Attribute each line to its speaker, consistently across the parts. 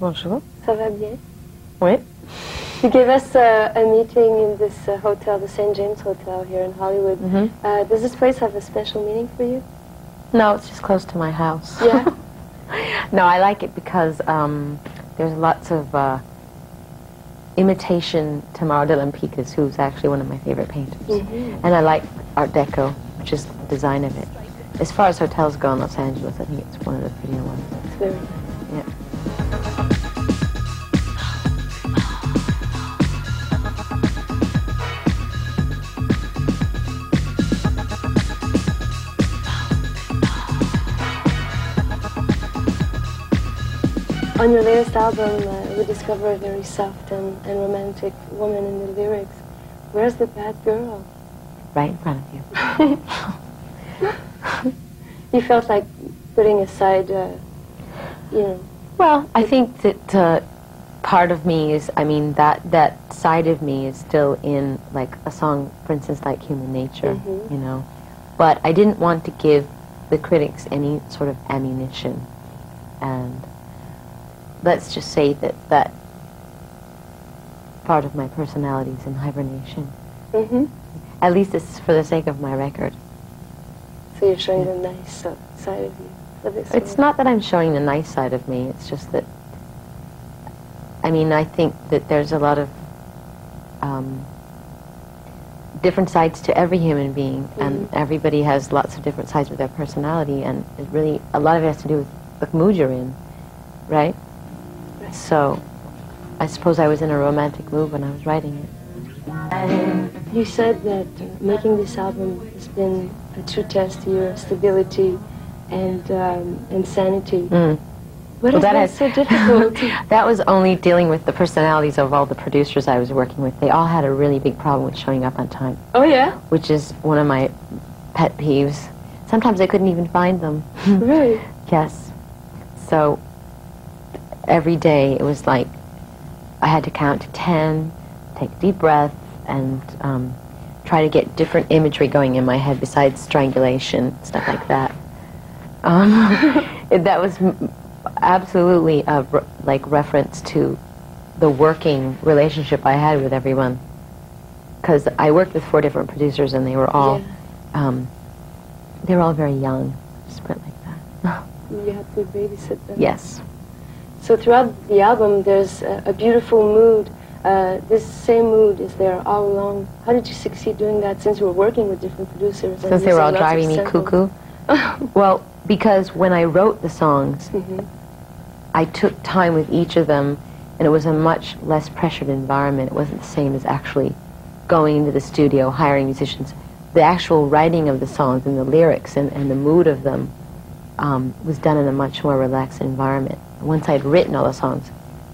Speaker 1: Bonjour.
Speaker 2: Ça va bien?
Speaker 1: Oui.
Speaker 2: You gave us a meeting in this hotel, the St. James Hotel here in Hollywood. Does this place have a special meaning for you?
Speaker 1: No, it's just close to my house.
Speaker 2: Yeah?
Speaker 1: No, I like it because there's lots of imitation Tamara de Lempicas, who's actually one of my favorite painters. And I like Art Deco, which is the design of it. As far as hotels go in Los Angeles, I think it's one of the prettier ones.
Speaker 2: It's very nice.
Speaker 1: Yeah.
Speaker 2: On your latest album, we discover a very soft and romantic woman in the lyrics. Where's the bad girl?
Speaker 1: Right in front of you.
Speaker 2: You felt like putting aside, you know...
Speaker 1: Well, I think that part of me is, I mean, that side of me is still in, like, a song, for instance, like Human Nature, you know. But I didn't want to give the critics any sort of ammunition. And let's just say that part of my personality is in hibernation. At least it's for the sake of my record.
Speaker 2: So you're showing the nice side of you for this
Speaker 1: It's
Speaker 2: one.
Speaker 1: not that I'm showing the nice side of me, it's just that, I mean, I think that there's a lot of different sides to every human being, and everybody has lots of different sides with their personality, and it really, a lot of it has to do with the mood you're in, right? So, I suppose I was in a romantic mood when I was writing it.
Speaker 2: You said that making this album has been a true test to your stability and sanity. What is that so difficult?
Speaker 1: That was only dealing with the personalities of all the producers I was working with. They all had a really big problem with showing up on time.
Speaker 2: Oh, yeah?
Speaker 1: Which is one of my pet peeves. Sometimes I couldn't even find them.
Speaker 2: Really?
Speaker 1: Yes. So, every day it was like I had to count to 10, take a deep breath, and try to get different imagery going in my head besides strangulation, stuff like that. That was absolutely a reference to the working relationship I had with everyone. Because I worked with 4 different producers, and they were all very young. Just put it like that.
Speaker 2: You had to babysit them.
Speaker 1: Yes.
Speaker 2: So throughout the album, there's a beautiful mood. This same mood is there all along. How did you succeed doing that since you were working with different producers?
Speaker 1: Since they were all driving me cuckoo? Well, because when I wrote the songs, I took time with each of them, and it was a much less pressured environment. It wasn't the same as actually going into the studio, hiring musicians. The actual writing of the songs and the lyrics and the mood of them was done in a much more relaxed environment. Once I'd written all the songs,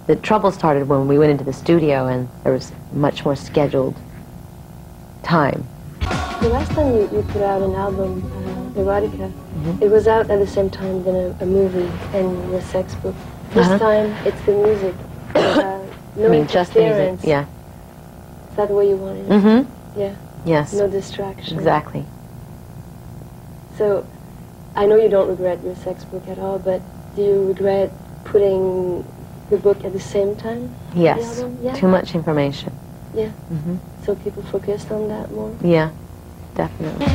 Speaker 1: the trouble started when we went into the studio and there was much more scheduled time.
Speaker 2: The last time you put out an album, Erotica, it was out at the same time than a movie and your sex book. This time, it's the music. No interference.
Speaker 1: Just music, yeah.
Speaker 2: Is that the way you wanted it? Yeah.
Speaker 1: Yes.
Speaker 2: No distraction.
Speaker 1: Exactly.
Speaker 2: So, I know you don't regret your sex book at all, but do you regret putting the book at the same time?
Speaker 1: Yes.
Speaker 2: The album? Yeah?
Speaker 1: Too much information.
Speaker 2: Yeah. So people focused on that more?
Speaker 1: Yeah, definitely.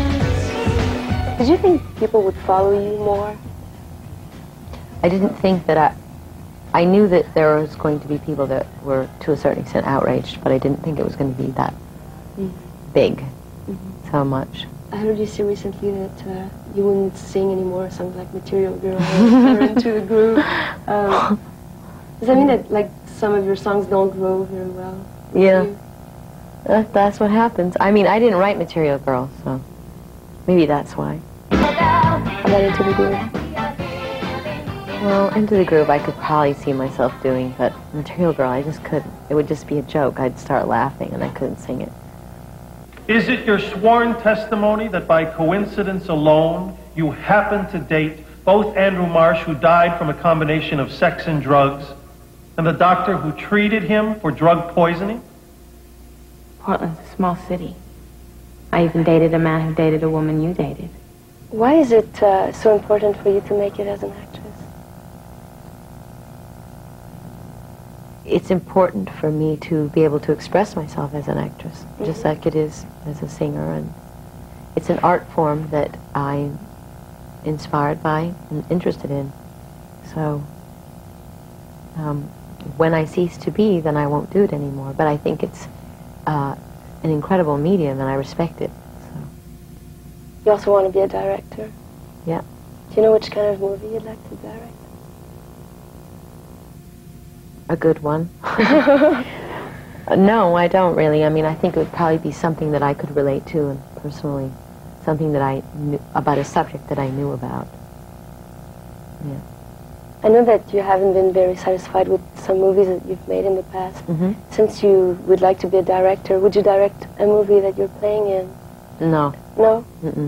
Speaker 2: Did you think people would follow you more?
Speaker 1: I didn't think that I knew that there was going to be people that were, to a certain extent, outraged, but I didn't think it was going to be that big, so much.
Speaker 2: I heard you say recently that you wouldn't sing anymore songs like Material Girl or Into the Groove. Does that mean that, like, some of your songs don't grow very well?
Speaker 1: Yeah. That's what happens. I mean, I didn't write Material Girl, so maybe that's why.
Speaker 2: How about Into the Groove?
Speaker 1: Well, Into the Groove I could probably see myself doing, but Material Girl I just couldn't. It would just be a joke. I'd start laughing and I couldn't sing it.
Speaker 3: Is it your sworn testimony that by coincidence alone you happened to date both Andrew Marsh, who died from a combination of sex and drugs, and the doctor who treated him for drug poisoning?
Speaker 4: Portland's a small city. I even dated a man who dated a woman you dated.
Speaker 2: Why is it so important for you to make it as an actress?
Speaker 1: it's important for me to be able to express myself as an actress, just like it is as a singer. And it's an art form that I'm inspired by and interested in. So when I cease to be, then I won't do it anymore. But I think it's an incredible medium, and I respect it. So.
Speaker 2: You also want to be a director?
Speaker 1: Yeah.
Speaker 2: Do you know which kind of movie you'd like to direct?
Speaker 1: A good one. No, I don't really. I mean, I think it would probably be something that I could relate to, and personally, something that I knew about, a subject that I knew about. Yeah.
Speaker 2: I know that you haven't been very satisfied with some movies that you've made in the past. Since you would like to be a director, would you direct a movie that you're playing in?
Speaker 1: No.
Speaker 2: No?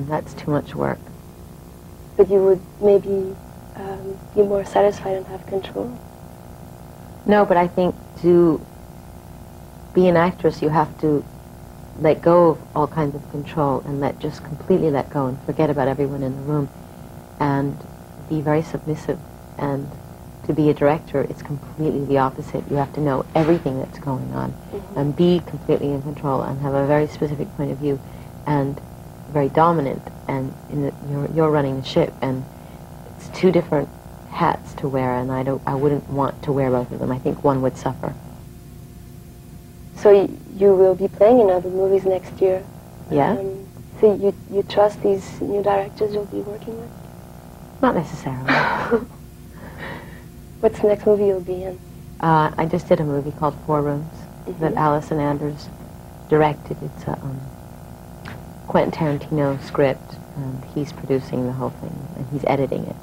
Speaker 1: That's too much work.
Speaker 2: But you would maybe be more satisfied and have control?
Speaker 1: No, but I think to be an actress, you have to let go of all kinds of control and just completely let go and forget about everyone in the room and be very submissive. And to be a director, it's completely the opposite. You have to know everything that's going on and be completely in control and have a very specific point of view and very dominant, and you're running the ship, and it's two different hats to wear, and I wouldn't want to wear both of them. I think one would suffer.
Speaker 2: So you will be playing in other movies next year?
Speaker 1: Yeah.
Speaker 2: So you trust these new directors you'll be working with?
Speaker 1: Not necessarily.
Speaker 2: What's the next movie you'll be in?
Speaker 1: I just did a movie called 4 Rooms that Allison Anders directed. It's a Quentin Tarantino script, and he's producing the whole thing, and he's editing it.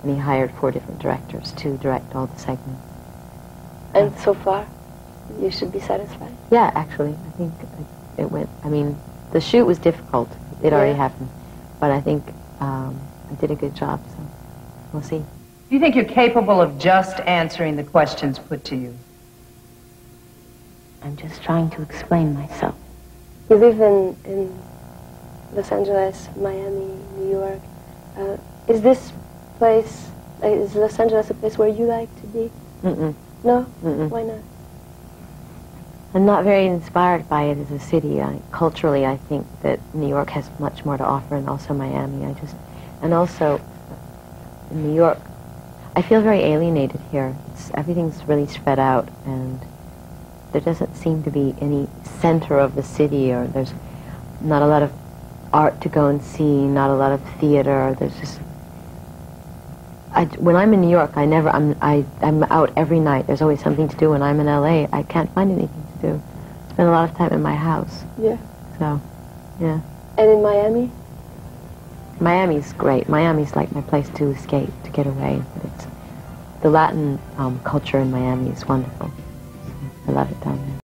Speaker 1: And he hired 4 different directors to direct all the segments.
Speaker 2: And so far, you should be satisfied?
Speaker 1: Yeah, actually, I think it went, I mean, the shoot was difficult. It already happened. But I think I did a good job, so we'll see.
Speaker 5: Do you think you're capable of just answering the questions put to you?
Speaker 4: I'm just trying to explain myself.
Speaker 2: You live in Los Angeles, Miami, New York. Is this place, is Los Angeles a place where you like to be? No? Why not?
Speaker 1: I'm not very inspired by it as a city. Culturally, I think that New York has much more to offer, and also Miami. And also in New York, I feel very alienated here. Everything's really spread out, and there doesn't seem to be any center of the city, or there's not a lot of art to go and see, not a lot of theater. There's just, when I'm in New York, I'm out every night. There's always something to do. When I'm in LA, I can't find anything to do. Spend a lot of time in my house.
Speaker 2: Yeah.
Speaker 1: So, yeah.
Speaker 2: And in Miami?
Speaker 1: Miami's great. Miami's like my place to escape, to get away. The Latin culture in Miami is wonderful. I love it down there.